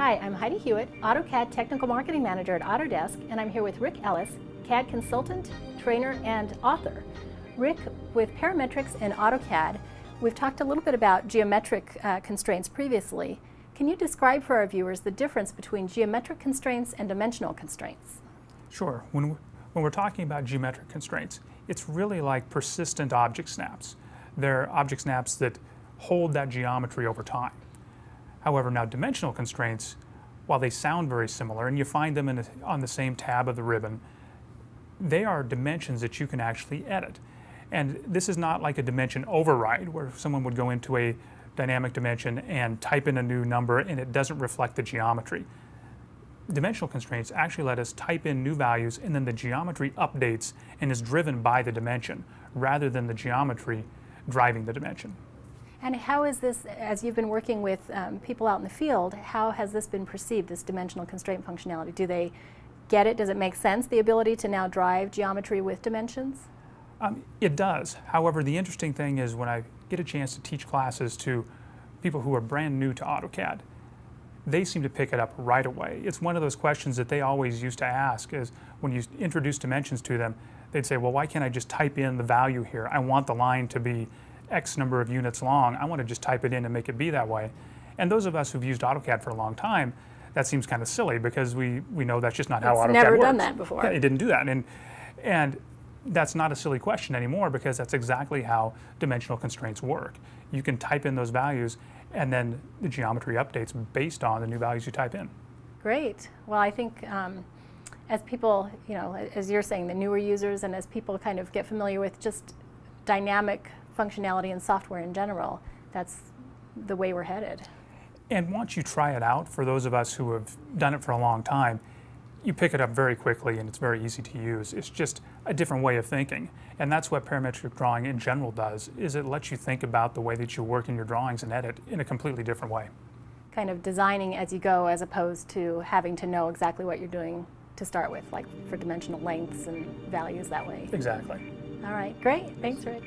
Hi, I'm Heidi Hewitt, AutoCAD Technical Marketing Manager at Autodesk, and I'm here with Rick Ellis, CAD consultant, trainer, and author. Rick, with parametrics in AutoCAD, we've talked a little bit about geometric constraints previously. Can you describe for our viewers the difference between geometric constraints and dimensional constraints? Sure. When we're talking about geometric constraints, it's really like persistent object snaps. They're object snaps that hold that geometry over time. However, now dimensional constraints, while they sound very similar, and you find them on the same tab of the ribbon, they are dimensions that you can actually edit. And this is not like a dimension override where someone would go into a dynamic dimension and type in a new number and it doesn't reflect the geometry. Dimensional constraints actually let us type in new values and then the geometry updates and is driven by the dimension rather than the geometry driving the dimension. And how is this, as you've been working with people out in the field, how has this been perceived, this dimensional constraint functionality? Do they get it? Does it make sense, the ability to now drive geometry with dimensions? It does. However, the interesting thing is when I get a chance to teach classes to people who are brand new to AutoCAD, they seem to pick it up right away. It's one of those questions that they always used to ask is when you introduce dimensions to them, they'd say, well, why can't I just type in the value here? I want the line to be X number of units long. I want to just type it in and make it be that way. And those of us who've used AutoCAD for a long time, that seems kind of silly because we know that's just not how AutoCAD works. It's never done that before. Yeah, it didn't do that. And that's not a silly question anymore because that's exactly how dimensional constraints work. You can type in those values and then the geometry updates based on the new values you type in. Great. Well, I think as people, as you're saying, the newer users and as people kind of get familiar with just dynamic functionality and software in general, that's the way we're headed. And once you try it out, for those of us who have done it for a long time, you pick it up very quickly and it's very easy to use. It's just a different way of thinking. And that's what parametric drawing in general does, is it lets you think about the way that you work in your drawings and edit in a completely different way. Kind of designing as you go as opposed to having to know exactly what you're doing to start with, like for dimensional lengths and values that way. Exactly. All right, great. Thanks, Rick.